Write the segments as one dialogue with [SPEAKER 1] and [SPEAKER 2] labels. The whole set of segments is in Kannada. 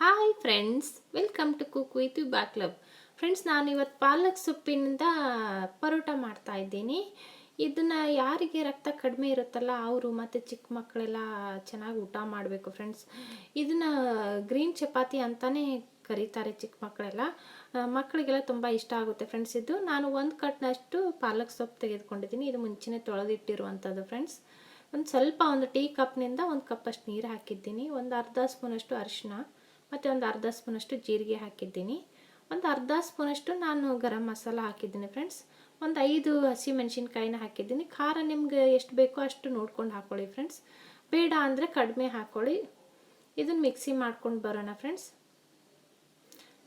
[SPEAKER 1] Hi friends, welcome to cook with ಬ್ಯಾ ಕ್ಲಬ್. ಫ್ರೆಂಡ್ಸ್, ನಾನು ಇವತ್ತು ಪಾಲಕ್ ಸೊಪ್ಪಿನಿಂದ ಪರೋಟ ಮಾಡ್ತಾ ಇದ್ದೀನಿ. ಇದನ್ನು ಯಾರಿಗೆ ರಕ್ತ ಕಡಿಮೆ ಇರುತ್ತಲ್ಲ ಅವರು ಮತ್ತು ಚಿಕ್ಕ ಮಕ್ಕಳೆಲ್ಲ ಚೆನ್ನಾಗಿ ಊಟ ಮಾಡಬೇಕು ಫ್ರೆಂಡ್ಸ್. ಇದನ್ನು ಗ್ರೀನ್ ಚಪಾತಿ ಅಂತಲೇ ಕರೀತಾರೆ ಚಿಕ್ಕ ಮಕ್ಕಳೆಲ್ಲ. ಮಕ್ಕಳಿಗೆಲ್ಲ ತುಂಬ ಇಷ್ಟ ಆಗುತ್ತೆ ಫ್ರೆಂಡ್ಸ್. ಇದು ನಾನು 1 ಕಟ್ನಷ್ಟು ಪಾಲಕ್ ಸೊಪ್ಪು ತೆಗೆದುಕೊಂಡಿದ್ದೀನಿ. ಇದು ಮುಂಚೆನೇ ತೊಳೆದಿಟ್ಟಿರುವಂಥದ್ದು ಫ್ರೆಂಡ್ಸ್. ಒಂದು ಟೀ ಕಪ್ನಿಂದ 1 ಕಪ್ಪಷ್ಟು ನೀರು ಹಾಕಿದ್ದೀನಿ. ಒಂದು ಅರ್ಧ ಸ್ಪೂನಷ್ಟು ಅರಿಶಿನ ಮತ್ತು ಒಂದು ಅರ್ಧ ಸ್ಪೂನಷ್ಟು ಜೀರಿಗೆ ಹಾಕಿದ್ದೀನಿ. ಒಂದು ಅರ್ಧ ಸ್ಪೂನಷ್ಟು ನಾನು ಗರಂ ಮಸಾಲ ಹಾಕಿದ್ದೀನಿ ಫ್ರೆಂಡ್ಸ್. ಒಂದು 5 ಹಸಿ ಮೆಣಸಿನ್ಕಾಯಿನ ಹಾಕಿದ್ದೀನಿ. ಖಾರ ನಿಮ್ಗೆ ಎಷ್ಟು ಬೇಕೋ ಅಷ್ಟು ನೋಡ್ಕೊಂಡು ಹಾಕ್ಕೊಳ್ಳಿ ಫ್ರೆಂಡ್ಸ್. ಬೇಡ ಅಂದರೆ ಕಡಿಮೆ ಹಾಕ್ಕೊಳ್ಳಿ. ಇದನ್ನು ಮಿಕ್ಸಿ ಮಾಡ್ಕೊಂಡು ಬರೋಣ ಫ್ರೆಂಡ್ಸ್.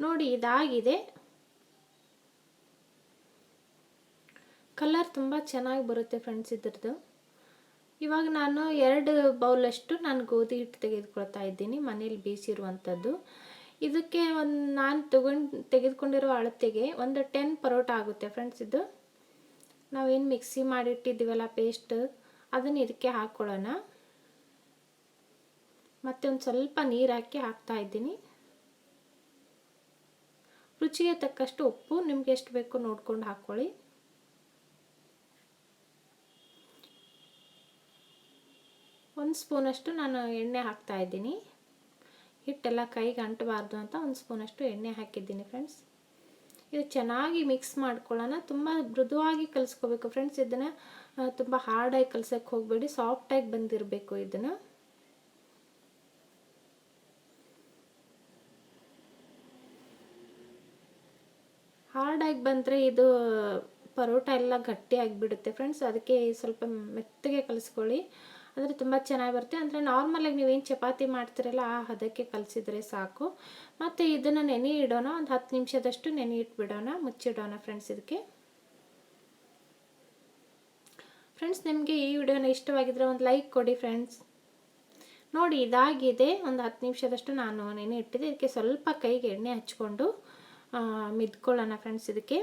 [SPEAKER 1] ನೋಡಿ, ಇದಾಗಿದೆ. ಕಲರ್ ತುಂಬ ಚೆನ್ನಾಗಿ ಬರುತ್ತೆ ಫ್ರೆಂಡ್ಸ್ ಇದ್ರದ್ದು. ಇವಾಗ ನಾನು 2 ಬೌಲಷ್ಟು ನಾನು ಗೋಧಿ ಹಿಟ್ಟು ತೆಗೆದುಕೊಳ್ತಾ ಇದ್ದೀನಿ, ಮನೇಲಿ ಬೀಸಿರುವಂಥದ್ದು. ಇದಕ್ಕೆ ನಾನು ತೆಗೆದುಕೊಂಡಿರೋ ಅಳತೆಗೆ ಒಂದು 10 ಪರೋಟ ಆಗುತ್ತೆ ಫ್ರೆಂಡ್ಸ್. ಇದು ನಾವೇನು ಮಿಕ್ಸಿ ಮಾಡಿಟ್ಟಿದ್ದೀವಲ್ಲ ಪೇಸ್ಟ್, ಅದನ್ನು ಇದಕ್ಕೆ ಹಾಕ್ಕೊಳ್ಳೋಣ. ಮತ್ತು ಒಂದು ಸ್ವಲ್ಪ ನೀರು ಹಾಕ್ತಾ ಇದ್ದೀನಿ. ರುಚಿಗೆ ತಕ್ಕಷ್ಟು ಉಪ್ಪು, ನಿಮ್ಗೆ ಎಷ್ಟು ಬೇಕೋ ನೋಡ್ಕೊಂಡು ಹಾಕ್ಕೊಳ್ಳಿ. ಒಂದು ಸ್ಪೂನಷ್ಟು ನಾನು ಎಣ್ಣೆ ಹಾಕ್ತಾ ಇದ್ದೀನಿ. ಹಿಟ್ಟೆಲ್ಲ ಕೈಗೆ ಅಂಟಬಾರ್ದು ಅಂತ 1 ಸ್ಪೂನಷ್ಟು ಎಣ್ಣೆ ಹಾಕಿದ್ದೀನಿ ಫ್ರೆಂಡ್ಸ್. ಇದು ಚೆನ್ನಾಗಿ ಮಿಕ್ಸ್ ಮಾಡ್ಕೊಳ್ಳೋಣ. ತುಂಬ ಮೃದುವಾಗಿ ಕಲಿಸ್ಕೋಬೇಕು ಫ್ರೆಂಡ್ಸ್. ಇದನ್ನು ತುಂಬ ಹಾರ್ಡಾಗಿ ಕಲ್ಸೋಕ್ಕೆ ಹೋಗಬೇಡಿ, ಸಾಫ್ಟಾಗಿ ಬಂದಿರಬೇಕು. ಇದನ್ನು ಹಾರ್ಡಾಗಿ ಬಂದರೆ ಇದು ಪರೋಟ ಎಲ್ಲ ಗಟ್ಟಿ ಆಗಿಬಿಡುತ್ತೆ ಫ್ರೆಂಡ್ಸ್. ಅದಕ್ಕೆ ಸ್ವಲ್ಪ ಮೆತ್ತಗೆ ಕಲಿಸ್ಕೊಳ್ಳಿ, ಅಂದರೆ ತುಂಬ ಚೆನ್ನಾಗಿ ಬರುತ್ತೆ. ಅಂದರೆ ನಾರ್ಮಲಾಗಿ ನೀವೇನು ಚಪಾತಿ ಮಾಡ್ತೀರಲ್ಲ ಆ ಹದಕ್ಕೆ ಕಲಿಸಿದ್ರೆ ಸಾಕು. ಮತ್ತು ಇದನ್ನು ನೆನೆ ಇಡೋಣ, ಒಂದು 10 ನಿಮಿಷದಷ್ಟು ನೆನೆ ಇಟ್ಬಿಡೋಣ, ಮುಚ್ಚಿಡೋಣ ಫ್ರೆಂಡ್ಸ್. ಇದಕ್ಕೆ ಫ್ರೆಂಡ್ಸ್, ನಿಮಗೆ ಈ ವಿಡಿಯೋನ ಇಷ್ಟವಾಗಿದ್ದರೆ ಒಂದು ಲೈಕ್ ಕೊಡಿ ಫ್ರೆಂಡ್ಸ್. ನೋಡಿ, ಇದಾಗಿದೆ. ಒಂದು 10 ನಿಮಿಷದಷ್ಟು ನಾನು ನೆನೆ ಇಟ್ಟಿದ್ದೆ. ಇದಕ್ಕೆ ಸ್ವಲ್ಪ ಕೈಗೆ ಎಣ್ಣೆ ಹಚ್ಕೊಂಡು ಮಿದ್ಕೊಳ್ಳೋಣ ಫ್ರೆಂಡ್ಸ್. ಇದಕ್ಕೆ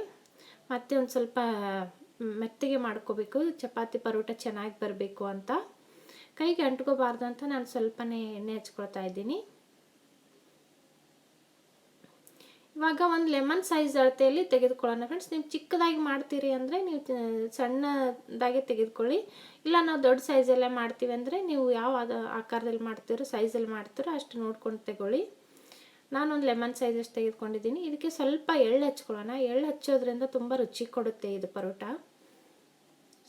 [SPEAKER 1] ಮತ್ತೆ ಒಂದು ಸ್ವಲ್ಪ ಮೆತ್ತಗೆ ಮಾಡ್ಕೋಬೇಕು, ಚಪಾತಿ ಪರೋಟ ಚೆನ್ನಾಗಿ ಬರಬೇಕು ಅಂತ. ಕೈಗೆ ಅಂಟ್ಕೋಬಾರ್ದು ಅಂತ ನಾನು ಸ್ವಲ್ಪನೇ ಎಣ್ಣೆ ಹಚ್ಕೊಳ್ತಾ ಇದ್ದೀನಿ. ಇವಾಗ ಒಂದು ಲೆಮನ್ ಸೈಜ್ ಅಳತೆಯಲ್ಲಿ ತೆಗೆದುಕೊಳ್ಳೋಣ ಫ್ರೆಂಡ್ಸ್. ನೀವು ಚಿಕ್ಕದಾಗಿ ಮಾಡ್ತೀರಿ ಅಂದರೆ ನೀವು ಸಣ್ಣದಾಗೆ ತೆಗೆದುಕೊಳ್ಳಿ. ಇಲ್ಲ ನಾವು ದೊಡ್ಡ ಸೈಜಲ್ಲೇ ಮಾಡ್ತೀವಿ ಅಂದರೆ ನೀವು ಯಾವ ಆಕಾರದಲ್ಲಿ ಮಾಡ್ತೀರೋ, ಸೈಜಲ್ಲಿ ಮಾಡ್ತೀರೋ ಅಷ್ಟು ನೋಡ್ಕೊಂಡು ತಗೊಳ್ಳಿ. ನಾನೊಂದು ಲೆಮನ್ ಸೈಜಷ್ಟು ತೆಗೆದುಕೊಂಡಿದ್ದೀನಿ. ಇದಕ್ಕೆ ಸ್ವಲ್ಪ ಎಳ್ಳು ಹಚ್ಕೊಳ್ಳೋಣ. ಎಳ್ಳು ಹಚ್ಚೋದ್ರಿಂದ ತುಂಬ ರುಚಿ ಕೊಡುತ್ತೆ ಇದು ಪರೋಟ.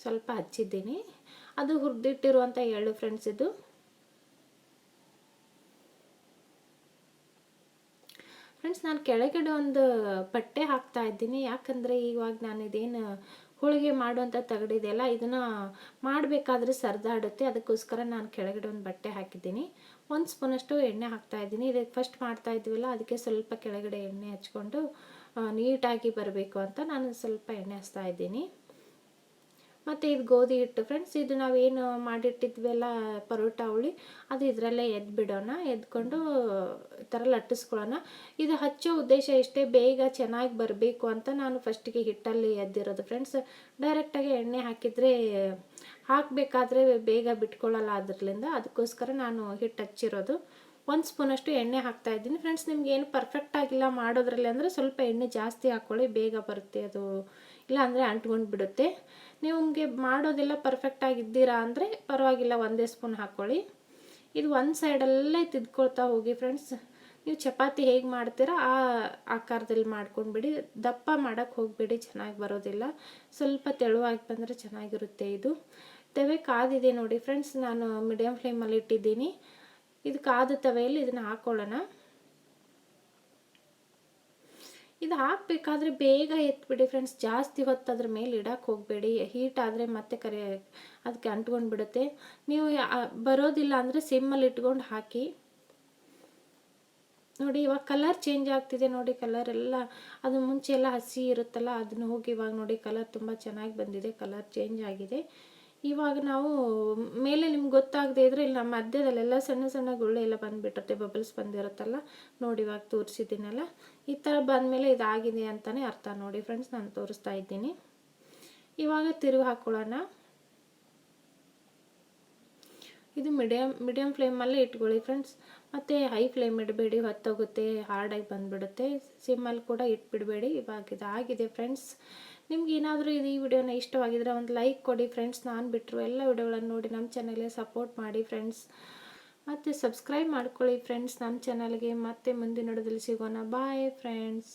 [SPEAKER 1] ಸ್ವಲ್ಪ ಹಚ್ಚಿದ್ದೀನಿ. ಅದು ಹುರಿದಿಟ್ಟಿರುವಂಥ ಎಳ್ಳು ಫ್ರೆಂಡ್ಸ್. ಇದು ಫ್ರೆಂಡ್ಸ್, ನಾನು ಕೆಳಗಡೆ ಒಂದು ಬಟ್ಟೆ ಹಾಕ್ತಾ ಇದ್ದೀನಿ. ಯಾಕಂದರೆ ಇವಾಗ ನಾನು ಇದೇನು ಹೋಳಿಗೆ ಮಾಡುವಂಥ ತಗಡಿದೆಯಲ್ಲ, ಇದನ್ನು ಮಾಡಬೇಕಾದ್ರೆ ಸರಿದಾಡುತ್ತೆ. ಅದಕ್ಕೋಸ್ಕರ ನಾನು ಕೆಳಗಡೆ ಒಂದು ಬಟ್ಟೆ ಹಾಕಿದ್ದೀನಿ. 1 ಸ್ಪೂನಷ್ಟು ಎಣ್ಣೆ ಹಾಕ್ತಾ ಇದ್ದೀನಿ. ಇದಕ್ಕೆ ಫಸ್ಟ್ ಮಾಡ್ತಾ ಇದ್ದೀವಲ್ಲ, ಅದಕ್ಕೆ ಸ್ವಲ್ಪ ಕೆಳಗಡೆ ಎಣ್ಣೆ ಹಚ್ಕೊಂಡು ನೀಟಾಗಿ ಬರಬೇಕು ಅಂತ ನಾನು ಸ್ವಲ್ಪ ಎಣ್ಣೆ ಹಚ್ತಾ ಇದ್ದೀನಿ. ಮತ್ತು ಇದು ಗೋಧಿ ಹಿಟ್ಟು ಫ್ರೆಂಡ್ಸ್. ಇದು ನಾವೇನು ಮಾಡಿಟ್ಟಿದ್ವಲ್ಲ ಪರೋಟ ಹುಳಿ, ಅದು ಇದರಲ್ಲೇ ಎದ್ಬಿಡೋಣ. ಎದ್ಕೊಂಡು ಈ ಥರ ಲಟ್ಟಿಸ್ಕೊಳ್ಳೋಣ. ಇದು ಹಚ್ಚೋ ಉದ್ದೇಶ ಇಷ್ಟೇ, ಬೇಗ ಚೆನ್ನಾಗಿ ಬರಬೇಕು ಅಂತ ನಾನು ಫಸ್ಟಿಗೆ ಹಿಟ್ಟಲ್ಲಿ ಎದ್ದಿರೋದು ಫ್ರೆಂಡ್ಸ್. ಡೈರೆಕ್ಟಾಗಿ ಎಣ್ಣೆ ಹಾಕಿದರೆ ಹಾಕಬೇಕಾದ್ರೆ ಬೇಗ ಬಿಟ್ಕೊಳ್ಳಲ್ಲ ಅದರಿಂದ. ಅದಕ್ಕೋಸ್ಕರ ನಾನು ಹಿಟ್ಟು ಹಚ್ಚಿರೋದು. 1 ಸ್ಪೂನಷ್ಟು ಎಣ್ಣೆ ಹಾಕ್ತಾ ಇದ್ದೀನಿ ಫ್ರೆಂಡ್ಸ್. ನಿಮ್ಗೆ ಏನು ಪರ್ಫೆಕ್ಟ್ ಆಗಿಲ್ಲ ಮಾಡೋದ್ರಲ್ಲಿ ಅಂದರೆ ಸ್ವಲ್ಪ ಎಣ್ಣೆ ಜಾಸ್ತಿ ಹಾಕ್ಕೊಳ್ಳಿ, ಬೇಗ ಬರುತ್ತೆ ಅದು. ಇಲ್ಲ ಅಂದರೆ ಅಂಟ್ಕೊಂಡು ಬಿಡುತ್ತೆ. ನಿಮಗೆ ಮಾಡೋದೆಲ್ಲ ಪರ್ಫೆಕ್ಟಾಗಿದ್ದೀರಾ ಅಂದರೆ ಪರವಾಗಿಲ್ಲ, 1 ಸ್ಪೂನ್ ಹಾಕ್ಕೊಳ್ಳಿ. ಇದು ಒಂದು ಸೈಡಲ್ಲೇ ತಿದ್ಕೊಳ್ತಾ ಹೋಗಿ ಫ್ರೆಂಡ್ಸ್. ನೀವು ಚಪಾತಿ ಹೇಗೆ ಮಾಡ್ತೀರಾ ಆ ಆಕಾರದಲ್ಲಿ ಮಾಡ್ಕೊಂಡ್ಬಿಡಿ. ದಪ್ಪ ಮಾಡೋಕ್ಕೆ ಹೋಗಬೇಡಿ, ಚೆನ್ನಾಗಿ ಬರೋದಿಲ್ಲ. ಸ್ವಲ್ಪ ತೆಳುವಾಗಿ ಬಂದರೆ ಚೆನ್ನಾಗಿರುತ್ತೆ. ಇದು ತವೆ ಕಾದಿದೆ ನೋಡಿ ಫ್ರೆಂಡ್ಸ್. ನಾನು ಮೀಡಿಯಮ್ ಫ್ಲೇಮಲ್ಲಿ ಇಟ್ಟಿದ್ದೀನಿ. ಇದು ಕಾದ ತವೆಯಲ್ಲಿ ಇದನ್ನು ಹಾಕ್ಕೊಳ್ಳೋಣ. ಇದು ಹಾಕಬೇಕಾದ್ರೆ ಬೇಗ ಎತ್ಬಿಡಿ ಫ್ರೆಂಡ್ಸ್. ಜಾಸ್ತಿ ಹೊತ್ತು ಅದ್ರ ಮೇಲೆ ಇಡಕ್ಕೆ ಹೋಗಬೇಡಿ. ಹೀಟ್ ಆದರೆ ಮತ್ತೆ ಅದಕ್ಕೆ ಅಂಟ್ಕೊಂಡು ಬಿಡುತ್ತೆ. ನೀವು ಬರೋದಿಲ್ಲ ಅಂದರೆ ಸಿಮ್ಮಲ್ಲಿ ಇಟ್ಕೊಂಡು ಹಾಕಿ. ನೋಡಿ, ಇವಾಗ ಕಲರ್ ಚೇಂಜ್ ಆಗ್ತಿದೆ ನೋಡಿ. ಕಲರ್ ಎಲ್ಲ ಅದು ಮುಂಚೆ ಎಲ್ಲ ಹಸಿ ಇರುತ್ತಲ್ಲ, ಅದನ್ನು ಹೋಗಿ ಇವಾಗ ನೋಡಿ ಕಲರ್ ತುಂಬ ಚೆನ್ನಾಗಿ ಬಂದಿದೆ. ಕಲರ್ ಚೇಂಜ್ ಆಗಿದೆ. ಇವಾಗ ನಾವು ಮೇಲೆ ನಿಮ್ಗೆ ಗೊತ್ತಾಗದೇ ಇದ್ರೆ ಇಲ್ಲ ಮಧ್ಯದಲ್ಲೆಲ್ಲ ಸಣ್ಣ ಸಣ್ಣ ಗುಳ್ಳೆ ಎಲ್ಲ ಬಂದುಬಿಟ್ಟಿರುತ್ತೆ, ಬಬಲ್ಸ್ ಬಂದಿರುತ್ತಲ್ಲ ನೋಡಿ. ಇವಾಗ ತೋರಿಸಿದ್ದೀನಲ್ಲ, ಈ ಥರ ಬಂದಮೇಲೆ ಇದಾಗಿದೆ ಅಂತಲೇ ಅರ್ಥ ನೋಡಿ ಫ್ರೆಂಡ್ಸ್. ನಾನು ತೋರಿಸ್ತಾ ಇದ್ದೀನಿ. ಇವಾಗ ತಿರುಗಿ ಹಾಕ್ಕೊಳ್ಳೋಣ. ಇದು ಮೀಡಿಯಮ್ ಫ್ಲೇಮಲ್ಲೇ ಇಟ್ಕೊಳ್ಳಿ ಫ್ರೆಂಡ್ಸ್. ಮತ್ತು ಹೈ ಫ್ಲೇಮ್ ಇಡಬೇಡಿ, ಹೊತ್ತೋಗುತ್ತೆ, ಹಾರ್ಡಾಗಿ ಬಂದುಬಿಡುತ್ತೆ. ಸಿಮ್ಮಲ್ಲಿ ಕೂಡ ಇಟ್ಬಿಡಬೇಡಿ. ಇವಾಗ ಇದಾಗಿದೆ ಫ್ರೆಂಡ್ಸ್. ನಿಮ್ಗೆ ಏನಾದರೂ ಈ ವಿಡಿಯೋನ ಇಷ್ಟವಾಗಿದ್ರೆ ಒಂದು ಲೈಕ್ ಕೊಡಿ ಫ್ರೆಂಡ್ಸ್. ನಾನು ಬಿಟ್ಟರು ಎಲ್ಲ ವಿಡಿಯೋಗಳನ್ನು ನೋಡಿ ನಮ್ಮ ಚಾನಲ್ಗೆ ಸಪೋರ್ಟ್ ಮಾಡಿ ಫ್ರೆಂಡ್ಸ್. ಮತ್ತು ಸಬ್ಸ್ಕ್ರೈಬ್ ಮಾಡ್ಕೊಳ್ಳಿ ಫ್ರೆಂಡ್ಸ್ ನಮ್ಮ ಚಾನಲ್ಗೆ. ಮತ್ತೆ ಮುಂದಿನ ವಿಡಿಯೋದಲ್ಲಿ ಸಿಗೋಣ. Bye friends.